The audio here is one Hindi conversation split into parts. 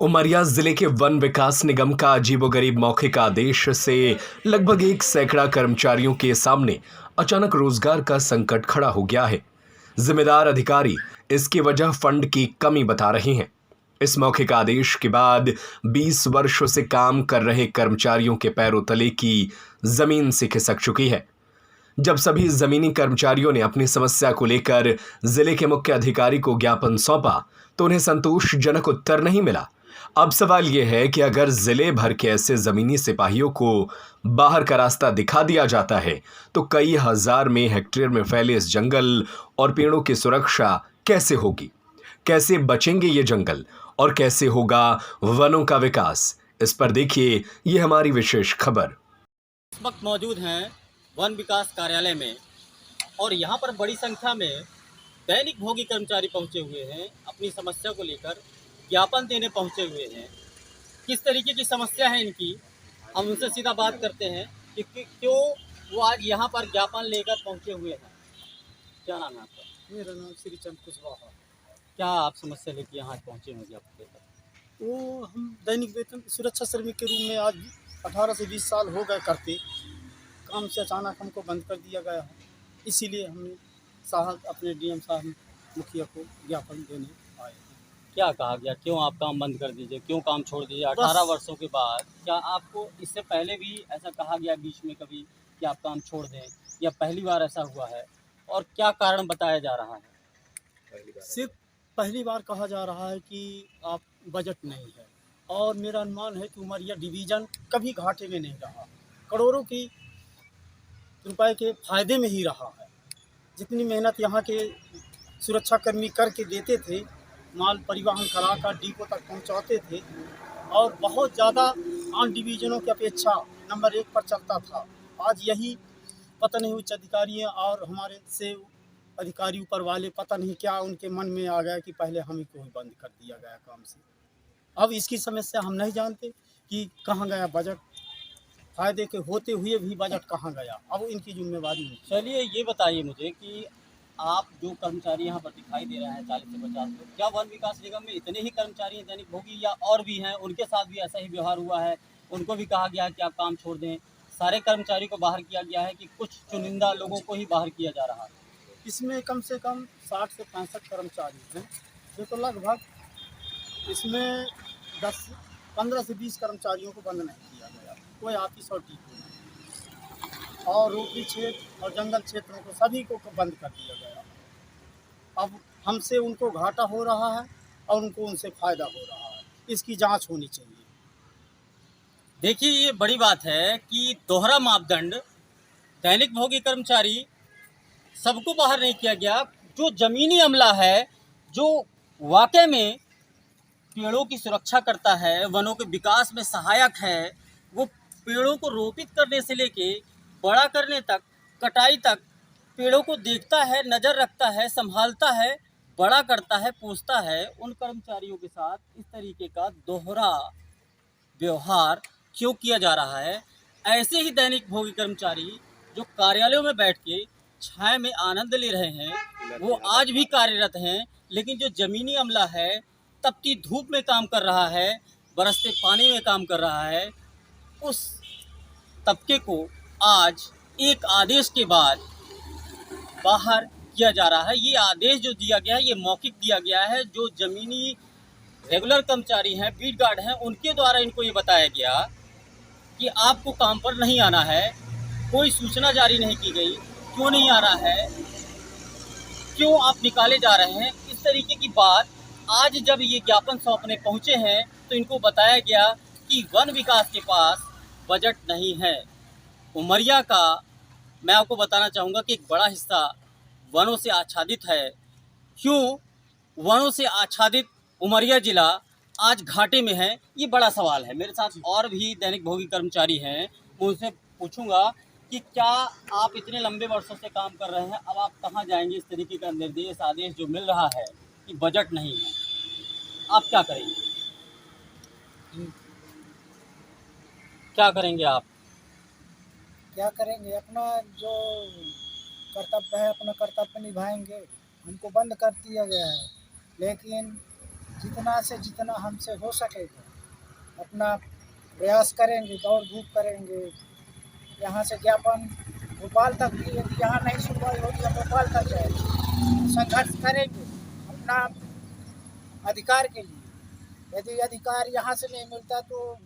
उमरिया जिले के वन विकास निगम का अजीबोगरीब मौखिक आदेश से लगभग 1 सैकड़ा कर्मचारियों के सामने अचानक रोजगार का संकट खड़ा हो गया है। जिम्मेदार अधिकारी इसकी वजह फंड की कमी बता रहे हैं। इस मौखिक आदेश के बाद 20 वर्षों से काम कर रहे कर्मचारियों के पैरों तले की जमीन से खिसक चुकी है। जब सभी जमीनी कर्मचारियों ने अपनी समस्या को लेकर जिले के मुख्य अधिकारी को ज्ञापन सौंपा तो उन्हें संतोषजनक उत्तर नहीं मिला। अब सवाल यह है कि अगर जिले भर के ऐसे जमीनी सिपाहियों को बाहर का रास्ता दिखा दिया जाता है तो कई हजार में हेक्टेयर में फैले इस जंगल और पेड़ों की सुरक्षा कैसे होगी? कैसे बचेंगे ये जंगल और कैसे होगा वनों का विकास? इस पर देखिए ये हमारी विशेष खबर। इस वक्त मौजूद हैं वन विकास कार्यालय में और यहाँ पर बड़ी संख्या में दैनिक भोगी कर्मचारी पहुँचे हुए हैं। अपनी समस्या को लेकर ज्ञापन देने पहुँचे हुए हैं। किस तरीके की समस्या है इनकी, हम उनसे सीधा बात करते हैं कि क्यों वो आज यहाँ पर ज्ञापन लेकर पहुँचे हुए हैं। क्या नाम है आपका? मेरा नाम श्रीचंद कुशवाहा। क्या आप समस्या लेकर यहाँ पहुँचे हैं ज्ञापन लेकर? वो हम दैनिक वेतन सुरक्षा श्रमिक के रूप में आज 18 से 20 साल हो गए करते, काम से अचानक हमको बंद कर दिया गया है। इसीलिए हमने साहब अपने डीएम साहब मुखिया को ज्ञापन देने आए हैं। क्या कहा गया, क्यों आप काम बंद कर दीजिए, क्यों काम छोड़ दीजिए 18 वर्षों के बाद? क्या आपको इससे पहले भी ऐसा कहा गया बीच में कभी कि आप काम छोड़ दें, या पहली बार ऐसा हुआ है? और क्या कारण बताया जा रहा है? सिर्फ पहली बार कहा जा रहा है कि आप बजट नहीं है, और मेरा अनुमान है कि उमरिया डिवीज़न कभी घाटे में नहीं रहा, करोड़ों की रुपए के फायदे में ही रहा है। जितनी मेहनत यहाँ के सुरक्षाकर्मी करके देते थे, माल परिवहन कराकर डिपो तक पहुँचाते थे और बहुत ज़्यादा आन डिवीज़नों की अपेक्षा नंबर 1 पर चलता था। आज यही पता नहीं उच्च अधिकारी और हमारे से अधिकारी ऊपर वाले पता नहीं क्या उनके मन में आ गया कि पहले हम ही को ही बंद कर दिया गया काम से। अब इसकी समस्या हम नहीं जानते कि कहाँ गया बजट, फायदे के होते हुए भी बजट कहाँ गया, अब इनकी जिम्मेवारी नहीं। चलिए ये बताइए मुझे कि आप जो कर्मचारी यहाँ पर दिखाई दे रहे हैं 40 से 50 लोग, क्या वन विकास निगम में इतने ही कर्मचारी हैं दैनिक भोगी, या और भी हैं? उनके साथ भी ऐसा ही व्यवहार हुआ है? उनको भी कहा गया है कि आप काम छोड़ दें? सारे कर्मचारी को बाहर किया गया है कि कुछ चुनिंदा लोगों को ही बाहर किया जा रहा है? इसमें कम से कम 60 से 65 कर्मचारी हैं, जो तो लगभग इसमें 15 से 20 कर्मचारियों को बंद नहीं किया गया, कोई ऑफिस और डिपो नहीं, और रोपी क्षेत्र और जंगल क्षेत्रों को सभी को बंद कर दिया गया। अब हमसे उनको घाटा हो रहा है और उनको उनसे फ़ायदा हो रहा है, इसकी जांच होनी चाहिए। देखिए ये बड़ी बात है कि दोहरा मापदंड, दैनिक भोगी कर्मचारी सबको बाहर नहीं किया गया। जो जमीनी अमला है, जो वाकई में पेड़ों की सुरक्षा करता है, वनों के विकास में सहायक है, वो पेड़ों को रोपित करने से लेके बड़ा करने तक, कटाई तक पेड़ों को देखता है, नज़र रखता है, संभालता है, बड़ा करता है, पोसता है, उन कर्मचारियों के साथ इस तरीके का दोहरा व्यवहार क्यों किया जा रहा है? ऐसे ही दैनिक भोगी कर्मचारी जो कार्यालयों में बैठ के छाया में आनंद ले रहे हैं, वो आज भी कार्यरत हैं, लेकिन जो ज़मीनी अमला है, तपती धूप में काम कर रहा है, बरसते पानी में काम कर रहा है, उस तबके को आज एक आदेश के बाद बाहर किया जा रहा है। ये आदेश जो दिया गया है, ये मौखिक दिया गया है। जो ज़मीनी रेगुलर कर्मचारी हैं, बीट गार्ड हैं, उनके द्वारा इनको ये बताया गया कि आपको काम पर नहीं आना है। कोई सूचना जारी नहीं की गई, क्यों नहीं आ रहा है, क्यों आप निकाले जा रहे हैं, इस तरीके की बात आज जब ये ज्ञापन सौंपने पहुँचे हैं तो इनको बताया गया कि वन विकास के पास बजट नहीं है। उमरिया का मैं आपको बताना चाहूँगा कि एक बड़ा हिस्सा वनों से आच्छादित है। क्यों वनों से आच्छादित उमरिया जिला आज घाटे में है, ये बड़ा सवाल है। मेरे साथ और भी दैनिक भोगी कर्मचारी हैं, मैं उनसे पूछूंगा कि क्या आप इतने लंबे वर्षों से काम कर रहे हैं, अब आप कहाँ जाएंगे? इस तरीके का निर्देश आदेश जो मिल रहा है कि बजट नहीं है, आप क्या करेंगे? क्या करेंगे आप? क्या करेंगे? अपना जो कर्तव्य है, अपना कर्तव्य निभाएंगे। हमको बंद कर दिया गया है, लेकिन जितना से जितना हमसे हो सकेगा अपना प्रयास करेंगे, दौड़ धूप करेंगे। यहाँ से ज्ञापन भोपाल तक भी, यदि यहाँ नहीं सुनवाई होगी हम भोपाल तक जाएंगे, संघर्ष करेंगे अपना अधिकार के लिए। यदि अधिकार यहाँ से नहीं मिलता तो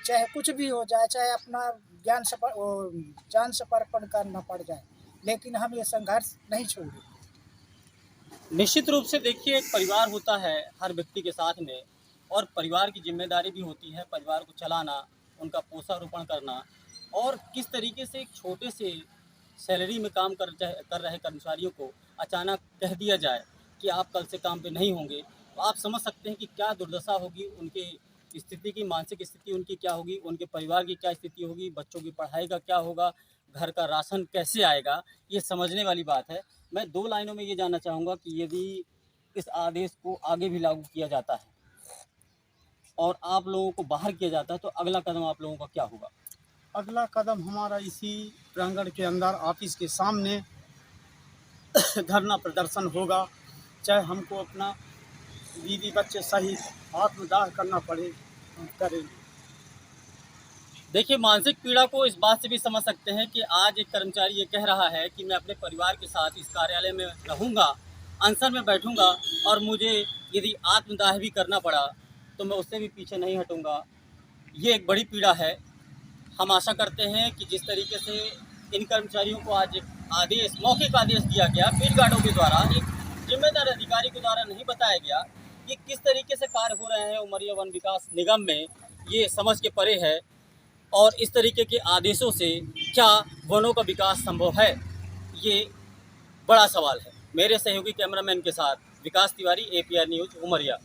चाहे कुछ भी हो जाए, चाहे अपना जान समर्पण करना पड़ जाए, लेकिन हम ये संघर्ष नहीं छोड़ेंगे। निश्चित रूप से देखिए, एक परिवार होता है हर व्यक्ति के साथ में, और परिवार की जिम्मेदारी भी होती है परिवार को चलाना, उनका पोषारोपण करना, और किस तरीके से एक छोटे से सैलरी में काम कर रहे कर्मचारियों को अचानक कह दिया जाए कि आप कल से काम पे नहीं होंगे, तो आप समझ सकते हैं कि क्या दुर्दशा होगी उनकी स्थिति की, मानसिक स्थिति उनकी क्या होगी, उनके परिवार की क्या स्थिति होगी, बच्चों की पढ़ाई का क्या होगा, घर का राशन कैसे आएगा। ये समझने वाली बात है। मैं 2 लाइनों में ये जानना चाहूँगा कि यदि इस आदेश को आगे भी लागू किया जाता है और आप लोगों को बाहर किया जाता है, तो अगला कदम आप लोगों का क्या होगा? अगला कदम हमारा इसी प्रांगण के अंदर ऑफिस के सामने धरना प्रदर्शन होगा। चाहे हमको अपना बीवी बच्चे सहित आत्मदाह करना पड़े, हम करेंगे। देखिए, मानसिक पीड़ा को इस बात से भी समझ सकते हैं कि आज एक कर्मचारी ये कह रहा है कि मैं अपने परिवार के साथ इस कार्यालय में रहूँगा, अनशन में बैठूँगा, और मुझे यदि आत्मदाह भी करना पड़ा तो मैं उससे भी पीछे नहीं हटूँगा। ये एक बड़ी पीड़ा है। हम आशा करते हैं कि जिस तरीके से इन कर्मचारियों को आज एक आदेश, मौखिक आदेश दिया गया फील्ड गार्डों के द्वारा, एक जिम्मेदार अधिकारी के द्वारा नहीं बताया गया कि किस तरीके से कार्य हो रहे हैं उमरिया वन विकास निगम में, ये समझ के परे है। और इस तरीके के आदेशों से क्या वनों का विकास संभव है, ये बड़ा सवाल है। मेरे सहयोगी कैमरामैन के साथ विकास तिवारी, APR न्यूज़, उमरिया।